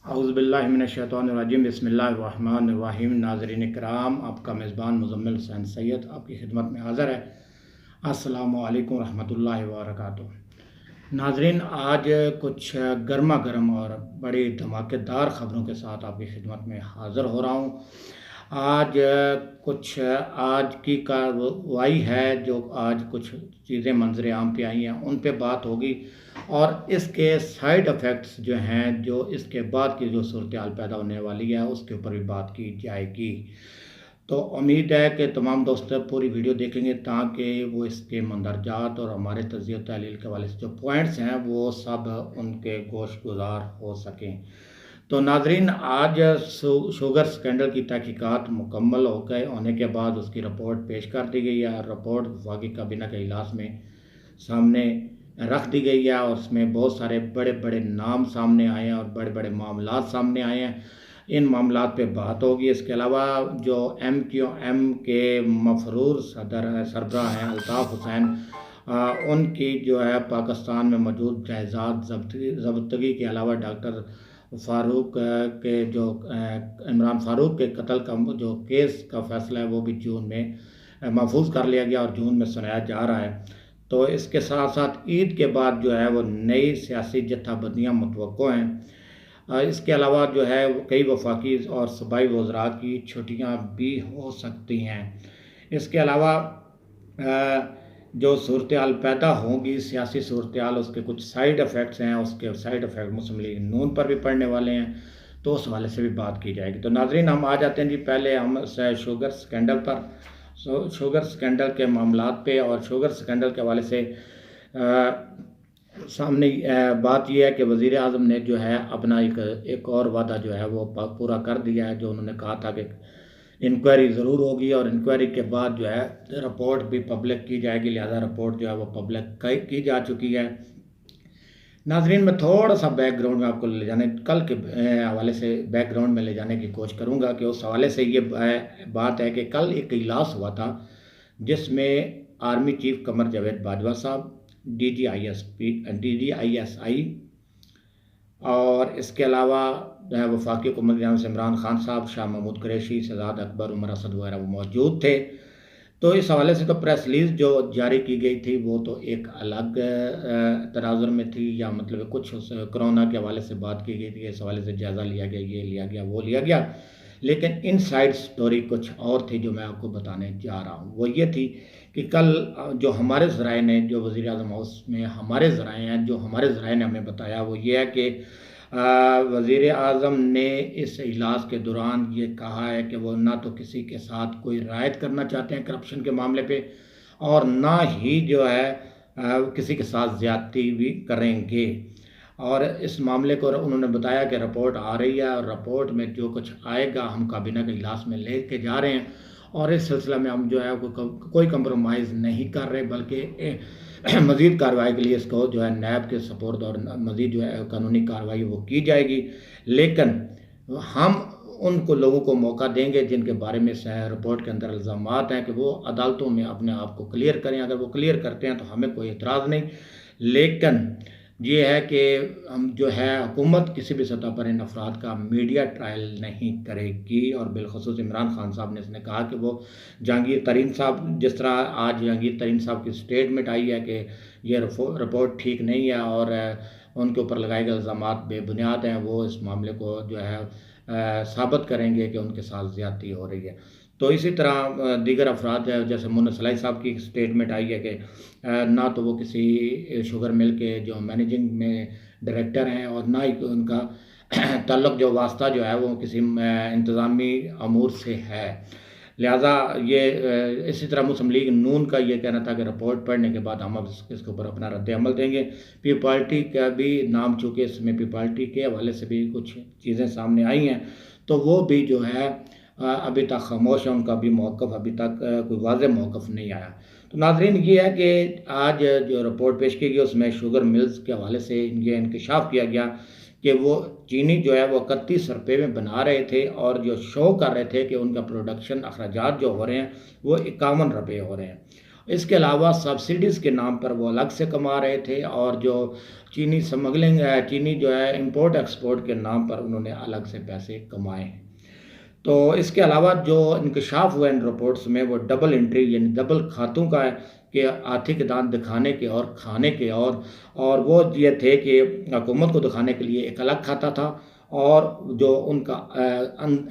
औज़ुबिल्लाहिमिनश्शैतानिर्रजीम बिस्मिल्लाहिर्रहमानिर्रहीम। नाज़रीन इकराम, आपका मेज़बान मुज़म्मिल हुसैन सैयद आपकी खिदमत में हाज़िर है। अस्सलामु अलैकुम रहमतुल्लाहि व बरकातुहू। नाज़रीन, आज कुछ गर्मा गर्म और बड़ी धमाकेदार ख़बरों के साथ आपकी खिदमत में हाज़िर हो रहा हूँ। आज कुछ आज की कार्रवाई है जो आज कुछ चीज़ें मंजर आम पे आई हैं, उन पे बात होगी और इसके साइड इफ़ेक्ट्स जो हैं, जो इसके बाद की जो सूरत हाल पैदा होने वाली है, उसके ऊपर भी बात की जाएगी। तो उम्मीद है कि तमाम दोस्त पूरी वीडियो देखेंगे ताकि वो इसके मंदरजात और हमारे तज़किया तहलील के हवाले से जो पॉइंट्स हैं वो सब उनके गोश गुजार हो सकें। तो नाज़रीन, आज शुगर स्कैंडल की तहकीकात मुकम्मल होने के बाद उसकी रिपोर्ट पेश कर दी गई है। रिपोर्ट वफाकी काबीना के इजलास में सामने रख दी गई है और उसमें बहुत सारे बड़े बड़े नाम सामने आए हैं और बड़े बड़े मामलात सामने आए हैं। इन मामलात पे बात होगी। इसके अलावा जो MQM के मफरूर सरबराह हैं अल्ताफ़ हुसैन, उनकी जो है पाकिस्तान में मौजूद जायदाद ज़ब्तगी के अलावा डॉक्टर फ़ारूक के जो इमरान फ़ारूक के कत्ल का जो केस का फ़ैसला है वो भी जून में महफूज कर लिया गया और जून में सुनाया जा रहा है। तो इसके साथ साथ ईद के बाद जो है वो नई सियासी जत्थाबंदियाँ मुतवक्को हैं। इसके अलावा जो है कई वफाकी और सूबाई वज़रा की छुट्टियाँ भी हो सकती हैं। इसके अलावा जो सूरत हाल पैदा होगी, सियासी सूरत हाल, उसके कुछ साइड इफ़ेक्ट्स हैं। उसके साइड इफ़ेक्ट मुस्लिम लीग नून पर भी पड़ने वाले हैं, तो उस हवाले से भी बात की जाएगी। तो नाज़रीन, हम आ जाते हैं जी पहले हम शुगर स्कैंडल पर। शुगर स्कैंडल के मामलात पे और शुगर स्कैंडल के हवाले से सामने बात यह है कि वज़ीर आज़म ने जो है अपना एक और वादा जो है वो पूरा कर दिया है। जो उन्होंने कहा था कि इंक्वायरी ज़रूर होगी और इंक्वायरी के बाद जो है रिपोर्ट भी पब्लिक की जाएगी, लिहाजा रिपोर्ट जो है वो पब्लिक की जा चुकी है। नाज़रीन, मैं थोड़ा सा बैकग्राउंड में आपको ले जाने कल के हवाले से बैकग्राउंड में ले जाने की कोशिश करूँगा कि उस हवाले से ये बात है कि कल एक इजलास हुआ था जिसमें आर्मी चीफ कमर जावेद बाजवा साहब, DGISI और इसके अलावा जो है वफाकी हुकूमत इमरान खान साहब, शाह महमूद कुरैशी, शहजाद अकबर, उमर असद वगैरह वो मौजूद थे। तो इस हवाले से तो प्रेस रिलीज़ जो जारी की गई थी वो तो एक अलग तराजुर में थी, या मतलब कुछ उस कोरोना के हवाले से बात की गई थी, इस हवाले से जायज़ा लिया गया, ये लिया गया, वो लिया गया। लेकिन इनसाइड स्टोरी कुछ और थी जो मैं आपको बताने जा रहा हूँ। वो ये थी कि कल जो हमारे ज़राए ने, जो वज़ीर आज़म हाउस में हमारे ज़राए हैं, जो हमारे ज़राए ने हमें बताया वो ये है कि वज़ीर आज़म ने इस इजलास के दौरान ये कहा है कि वो ना तो किसी के साथ कोई रायत करना चाहते हैं करप्शन के मामले पे और ना ही जो है किसी के साथ ज़्यादती भी करेंगे। और इस मामले को उन्होंने बताया कि रिपोर्ट आ रही है और रिपोर्ट में जो कुछ आएगा हम काबीना के इजलास में ले के जा रहे हैं और इस सिलसिला में हम जो है कोई कंप्रोमाइज़ नहीं कर रहे, बल्कि मज़ीद कार्रवाई के लिए इसको जो है नैब के सपोर्ट और मज़ीद जो है कानूनी कार्रवाई वो की जाएगी। लेकिन हम उनको लोगों को मौका देंगे जिनके बारे में रिपोर्ट के अंदर इल्ज़ामात हैं कि वो अदालतों में अपने आप को क्लियर करें। अगर वो क्लियर करते हैं तो हमें कोई एतराज़ नहीं, लेकिन ये है कि हम जो है हुकूमत किसी भी सतह पर इन अफराद का मीडिया ट्रायल नहीं करेगी। और बिलखुसूस इमरान खान साहब ने इसने कहा कि वो जहांगीर तरीन साहब, जिस तरह आज जहांगीर तरीन साहब की स्टेटमेंट आई है कि ये रिपोर्ट ठीक नहीं है और उनके ऊपर लगाए गए इल्ज़ामात बेबुनियाद हैं, वो इस मामले को जो है साबित करेंगे कि उनके साथ ज़्यादती हो रही है। तो इसी तरह दीगर अफराद है, जैसे मुन्ना सलाई साहब की स्टेटमेंट आई है कि ना तो वो किसी शुगर मिल के जो मैनेजिंग में डायरेक्टर हैं और ना ही उनका ताल्लुक़ जो वास्ता जो है वो किसी इंतज़ामी अमूर से है। लिहाजा ये इसी तरह मुस्लिम लीग नून का ये कहना था कि रिपोर्ट पढ़ने के बाद हम इसके ऊपर अपना रद्द अमल देंगे। पी पार्टी का भी नाम, चूँकि इसमें पी पार्टी के हवाले से भी कुछ चीज़ें सामने आई हैं, तो वो भी जो है अभी तक खामोश है, उनका भी मौक़िफ़ अभी तक कोई वाज़ेह मौक़िफ़ नहीं आया। तो नाज़रीन, ये है कि आज जो रिपोर्ट पेश की गई उसमें शुगर मिल्स के हवाले से ये इंकशाफ किया गया कि वो चीनी जो है वो 31 रुपये में बना रहे थे और जो शो कर रहे थे कि उनका प्रोडक्शन अखराजात जो हो रहे हैं वो 51 रुपये हो रहे हैं। इसके अलावा सब्सिडीज़ के नाम पर वो अलग से कमा रहे थे, और जो चीनी स्मगलिंग है, चीनी जो है इम्पोर्ट एक्सपोर्ट के नाम पर उन्होंने अलग से पैसे कमाए हैं। तो इसके अलावा जो इंकशाफ हुआ इन रिपोर्ट्स में, वो डबल एंट्री यानी डबल खातों का है, कि आर्थिक दान दिखाने के और खाने के, और वो ये थे कि हुकूमत को दिखाने के लिए एक अलग खाता था, और जो उनका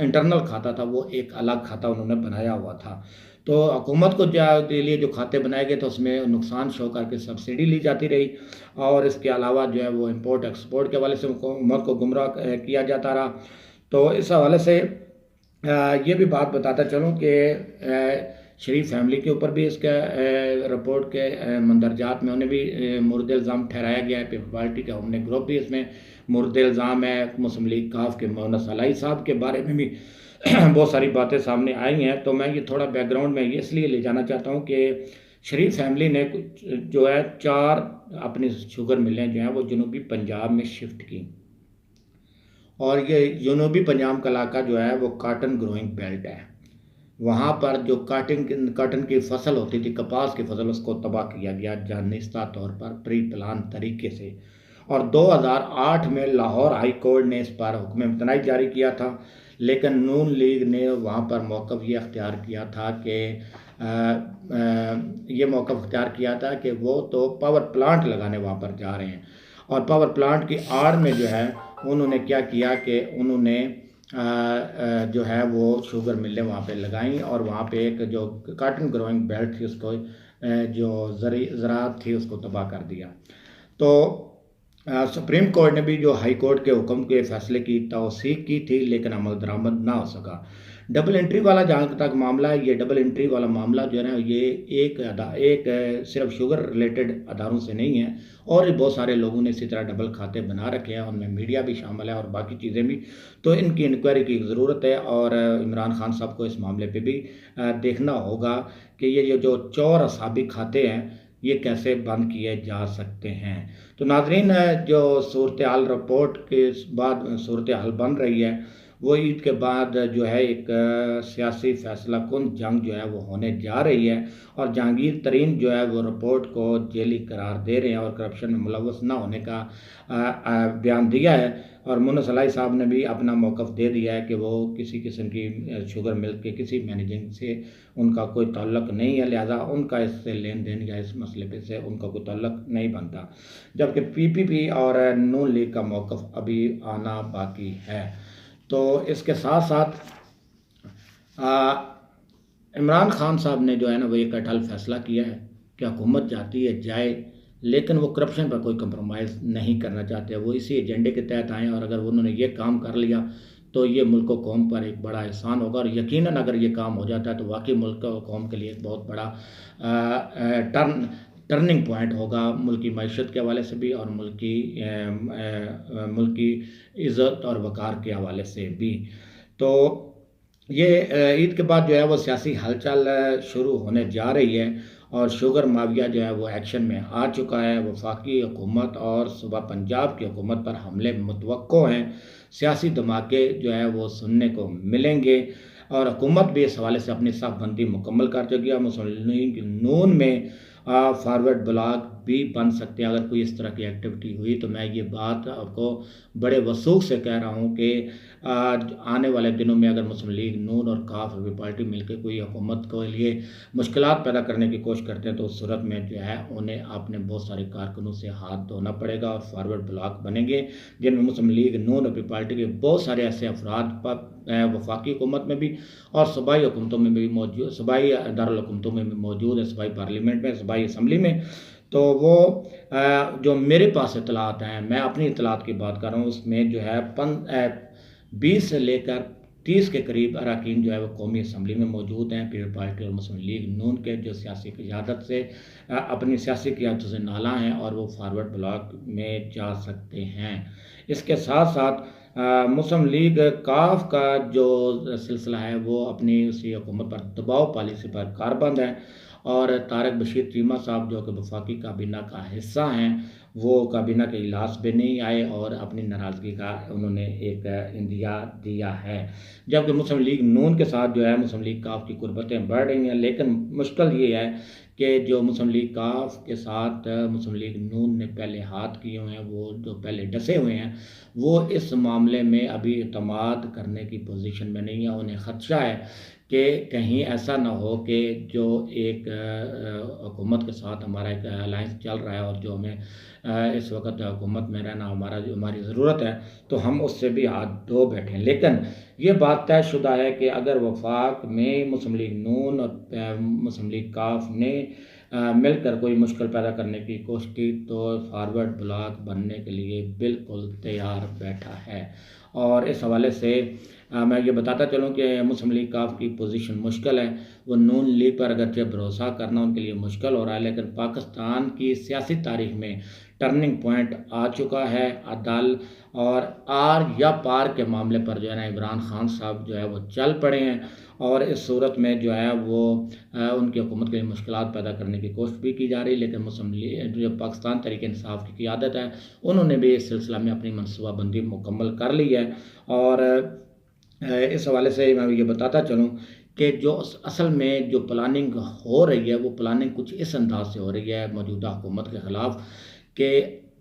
इंटरनल खाता था वो एक अलग खाता उन्होंने बनाया हुआ था। तो हुकूमत को के लिए जो खाते बनाए गए थे उसमें नुकसान शो करके सब्सिडी ली जाती रही, और इसके अलावा जो है वो इम्पोर्ट एक्सपोर्ट के हवाले से हुकूमत को गुमराह किया जाता रहा। तो इस हवाले से ये भी बात बताता चलूँ कि शरीफ फैमिली के ऊपर भी इसका रिपोर्ट के मंदरजात में उन्हें भी मुर्द इल्ज़ाम ठहराया गया है। पीपल पार्टी का हमने ग्रुप भी इसमें मुर्द इल्ज़ाम है। मुस्लिम लीग काफ के मोहनस अलाई साहब के बारे में भी बहुत सारी बातें सामने आई हैं। तो मैं ये थोड़ा बैकग्राउंड में ये इसलिए ले जाना चाहता हूँ कि शरीफ फैमिली ने जो है 4 अपनी शुगर मिलें जो हैं वो जनूबी पंजाब में शिफ्ट की, और ये जनूबी पंजाब का इलाका जो है वो काटन ग्रोइंग बेल्ट है। वहाँ पर जो काटन की फसल होती थी, कपास की फसल, उसको तबाह किया गया जाननिस्ता तौर पर, प्री प्लान तरीके से। और 2008 में लाहौर हाई कोर्ट ने इस पर हुक्म इम्तनाई जारी किया था, लेकिन नून लीग ने वहाँ पर मौक़िफ़ ये अख्तियार किया था कि ये मौक़िफ़ अख्तियार किया था कि वो तो पावर प्लांट लगाने वहाँ पर जा रहे हैं, और पावर प्लांट की आड़ में जो है उन्होंने क्या किया कि उन्होंने जो है वो शुगर मिलें वहाँ पे लगाई, और वहाँ पे एक जो काटन ग्रोइंग बेल्ट थी उसको जो ज़राअत थी उसको तबाह कर दिया। तो सुप्रीम कोर्ट ने भी जो हाई कोर्ट के हुक्म के फैसले की तौसीक की थी, लेकिन अमल दरामद ना हो सका। डबल एंट्री वाला जहाँ तक मामला है, ये डबल एंट्री वाला मामला जो है ना, ये एक सिर्फ शुगर रिलेटेड अदारों से नहीं है, और भी बहुत सारे लोगों ने इसी तरह डबल खाते बना रखे हैं, उनमें मीडिया भी शामिल है और बाकी चीज़ें भी। तो इनकी इंक्वायरी की ज़रूरत है, और इमरान खान साहब को इस मामले पे भी देखना होगा कि ये जो चौर असाबी खाते हैं ये कैसे बंद किए जा सकते हैं। तो नाज़रीन, जो सूरत हाल रिपोर्ट के बाद सूरत हाल बन रही है, वो ईद के बाद जो है एक सियासी फैसला कुन जंग जो है वो होने जा रही है, और जहांगीर तरीन जो है वो रिपोर्ट को जेली करार दे रहे हैं और करप्शन में मुलव्वस ना होने का बयान दिया है। और मुन्नस अलाई साहब ने भी अपना मौक़िफ़ दे दिया है कि वो किसी किस्म की शुगर मिल्क के किसी मैनेजिंग से उनका कोई ताल्लुक़ नहीं है, लिहाजा उनका इससे लेन देन या इस मसले पे से उनका कोई ताल्लुक़ नहीं बनता। जबकि पीपीपी और नून लीग का मौक़िफ़ अभी आना बाकी है। तो इसके साथ साथ इमरान खान साहब ने जो है ना वो एक अटल फैसला किया है कि हुकूमत जाती है जाए, लेकिन वो करप्शन पर कोई कंप्रोमाइज़ नहीं करना चाहते। वो इसी एजेंडे के तहत आए, और अगर उन्होंने ये काम कर लिया तो ये मुल्क व कौम पर एक बड़ा एहसान होगा, और यकीनन अगर ये काम हो जाता है तो वाकई मुल्क व कौम के लिए एक बहुत बड़ा टर्निंग पॉइंट होगा, मुल्क की मईशत के हवाले से भी और मुल्क की इज़्ज़त और वक़ार के हवाले से भी। तो ये ईद के बाद जो है वो सियासी हलचल शुरू होने जा रही है, और शुगर माफिया जो है वो एक्शन में आ चुका है। वफाकी हुकूमत और सूबा पंजाब की हुकूमत पर हमले मुतवक्को हैं, सियासी धमाके जो है वो सुनने को मिलेंगे, और हुकूमत भी इस हवाले से अपनी साफबंदी मुकम्मल कर चुकी है। मुस्लिम लीग नून में फॉरवर्ड ब्लॉक भी बन सकते हैं अगर कोई इस तरह की एक्टिविटी हुई। तो मैं ये बात आपको बड़े वसूख से कह रहा हूँ कि आने वाले दिनों में अगर मुस्लिम लीग नून और काफ पार्टी मिलकर कोई हुकूमत के लिए मुश्किलात पैदा करने की कोशिश करते हैं, तो उस सूरत में जो है उन्हें अपने बहुत सारे कारकुनों से हाथ धोना पड़ेगा, और फॉरवर्ड ब्लॉक बनेंगे जिनमें मुस्लिम लीग नून और पार्टी के बहुत सारे ऐसे अफराद वफाकी हुकूमत में भी और सूबाई हुकूमतों में भी मौजूद, सूबाई दारुल हुकूमतों में भी मौजूद है, सूबाई पार्लियामेंट में, सूबाई असम्बली में। तो वो जो मेरे पास इतलात हैं, मैं अपनी इतलात की बात कर रहा हूँ, उसमें जो है 20 से लेकर 30 के करीब अरकान जो है वो कौमी असम्बली में मौजूद हैं। पीपल पार्टी और मुस्लिम लीग नून के जो सियासी क़ियादत से अपनी सियासी क़ियादत से नाला हैं, और वो फॉरवर्ड ब्लॉक में जा सकते हैं। इसके साथ साथ मुस्लिम लीग काफ का जो सिलसिला है वो अपनी उसी हुकूमत पर दबाव पॉलिसी पर कारबंद है, और तारक बशीर चीमा साहब जो कि वफाकी काबीना का हिस्सा हैं, वो काबीना के इजलास में नहीं आए और अपनी नाराज़गी का उन्होंने एक इंदिया दिया है। जबकि मुस्लिम लीग नून के साथ जो है मुस्लिम लीग काफ की कुर्बतें बढ़ रही हैं, लेकिन मुश्किल ये है कि जो मुस्लिम लीग काफ के साथ मुस्लिम लीग नून ने पहले हाथ किए हुए हैं, वो जो पहले डसे हुए हैं, वो इस मामले में अभी इत्मीनान करने की पोजीशन में नहीं है। उन्हें ख़दशा है कि कहीं ऐसा ना हो कि जो एक हुकूमत के साथ हमारा एक अलायंस चल रहा है और जो हमें इस वक्त हुकूमत में रहना हमारी ज़रूरत है, तो हम उससे भी हाथ धो बैठें। लेकिन ये बात तयशुदा है कि अगर वफाक में मुस्लिम लीग नून और मुस्लिम लीग काफ ने मिलकर कोई मुश्किल पैदा करने की कोशिश की, तो फारवर्ड ब्लॉक बनने के लिए बिल्कुल तैयार बैठा है। और इस हवाले से मैं ये बताता चलूँ कि मुस्लिम लीग काफ की पोजीशन मुश्किल है। वो नून लीग पर अगरचे भरोसा करना उनके लिए मुश्किल हो रहा है, लेकिन पाकिस्तान की सियासी तारीख में टर्निंग पॉइंट आ चुका है। अदल और आर या पार के मामले पर जो है ना, इमरान खान साहब जो है वो चल पड़े हैं, और इस सूरत में जो है वो उनकी हुकूमत के लिए मुश्किलात पैदा करने की कोशिश भी की जा रही है। लेकिन मुस्लिम लीग जो पाकिस्तान तहरीक इंसाफ की क़यादत है, उन्होंने भी इस सिलसिला में अपनी मनसूबाबंदी मुकम्मल कर ली है। और इस हवाले से मैं ये बताता चलूँ कि जो असल में जो प्लानिंग हो रही है, वो प्लानिंग कुछ इस अंदाज से हो रही है मौजूदा हुकूमत के ख़िलाफ़ कि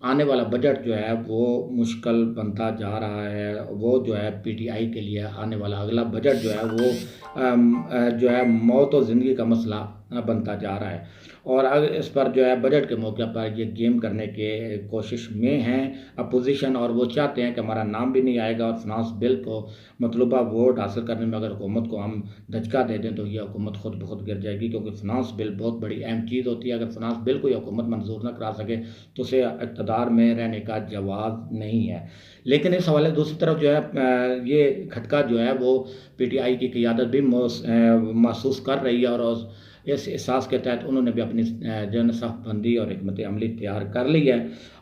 आने वाला बजट जो है वो मुश्किल बनता जा रहा है। वो जो है पीटीआई के लिए आने वाला अगला बजट जो है वो जो है मौत और ज़िंदगी का मसला बनता जा रहा है। और अगर इस पर जो है बजट के मौके पर ये गेम करने के कोशिश में हैं अपोजिशन, और वो चाहते हैं कि हमारा नाम भी नहीं आएगा, और फिनांस बिल को मतलूबा वोट हासिल करने में अगर हुकूमत को हम धचका दे दें तो ये हुकूमत खुद ब खुद गिर जाएगी, क्योंकि फिनांस बिल बहुत बड़ी अहम चीज़ होती है। अगर फिनांस बिल को हुकूमत मंजूर न करा सके तो उसे इक़्तिदार में रहने का जवाब नहीं है। लेकिन इस हवाले दूसरी तरफ जो है ये खटका जो है वो पीटीआई की क़यादत भी महसूस कर रही है, और इस एहसास के तहत उन्होंने भी अपनी जो है सख्तबंदी और हिकमत अमली तैयार कर ली है।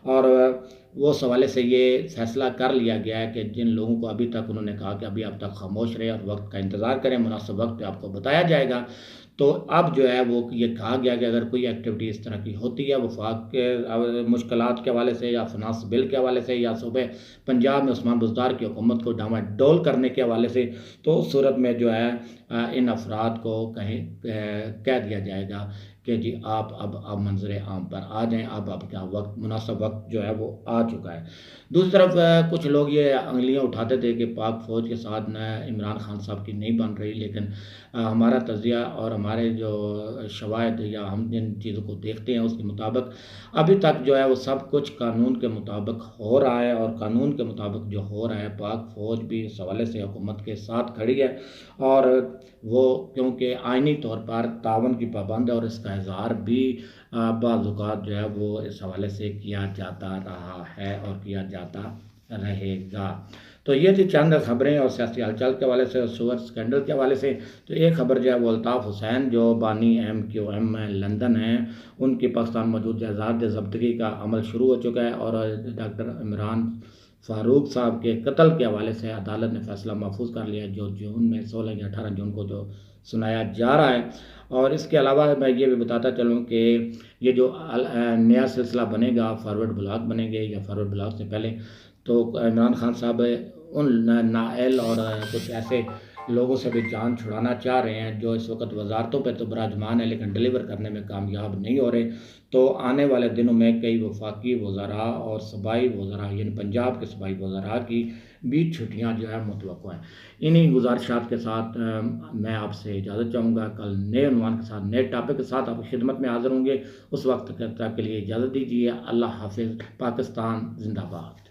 और वो उस हवाले से ये फैसला कर लिया गया है कि जिन लोगों को अभी तक उन्होंने कहा कि अभी आप तक खामोश रहे और वक्त का इंतज़ार करें, मुनासिब वक्त पे आपको बताया जाएगा, तो अब जो है वो ये कहा गया कि अगर कोई एक्टिविटी इस तरह की होती है वफाक के मुश्किलात के हवाले से, या फिनांस बिल के हवाले से, या सूबे पंजाब में उस्मान बुज़दार की हुकूमत को डामाडोल करने के हवाले से, तो उस सूरत में जो है इन अफराद को कहीं कह दिया जाएगा कि जी आप अब मंजर आम पर आ जाएं, अब आपका वक्त मुनासिब वक्त जो है वो आ चुका है। दूसरी तरफ कुछ लोग ये उंगलियां उठाते थे कि पाक फ़ौज के साथ न इमरान खान साहब की नहीं बन रही, लेकिन हमारा तज़िया और हमारे जो शवाहिद या हम जिन चीज़ों को देखते हैं उसके मुताबिक अभी तक जो है वो सब कुछ कानून के मुताबिक हो रहा है। और कानून के मुताबिक जो हो रहा है, पाक फ़ौज भी इस हवाले से हुकूमत के साथ खड़ी है, और वो क्योंकि आइनी तौर पर तावन की पाबंद है, और इसका इज़हार भी बाज़ औक़ात जो है वो इस हवाले से किया जाता रहा है और किया जाता रहेगा। तो ये थी चंद खबरें और सियासी हलचल के हवाले से और शुगर स्कैंडल के हवाले से। तो एक खबर जो है वो अल्ताफ़ हुसैन जो बानी MQM लंदन हैं, उनकी पाकिस्तान मौजूद जायदाद ज़ब्तगी का अमल शुरू हो चुका है, और डॉक्टर इमरान फ़ारूक साहब के कत्ल के हवाले से अदालत ने फैसला महफूज कर लिया, जो जून में 16 या 18 जून को जो सुनाया जा रहा है। और इसके अलावा मैं ये भी बताता चलूँ कि ये जो नया सिलसिला बनेगा, फॉरवर्ड ब्लॉक बनेंगे या फॉरवर्ड ब्लॉक से पहले, तो इमरान खान साहब उन नाअहल और कुछ ऐसे लोगों से भी जान छुड़ाना चाह रहे हैं जो इस वक्त वजारतों पे तो बराजमान है लेकिन डिलीवर करने में कामयाब नहीं हो रहे। तो आने वाले दिनों में कई वफाकी वज़रा और सूबाई वज़रा यानी पंजाब के सूबाई वज़रा की भी छुट्टियां जो है मुतवक्को हैं। इन्हीं गुजारिशात के साथ मैं आपसे इजाज़त चाहूँगा। कल नए उन्वान के साथ नए टॉपिक के साथ आपकी खिदमत में हाज़िर होंगे। उस वक्त तक के लिए इजाज़त दीजिए। अल्लाह हाफ़िज़। पाकिस्तान जिंदाबाद।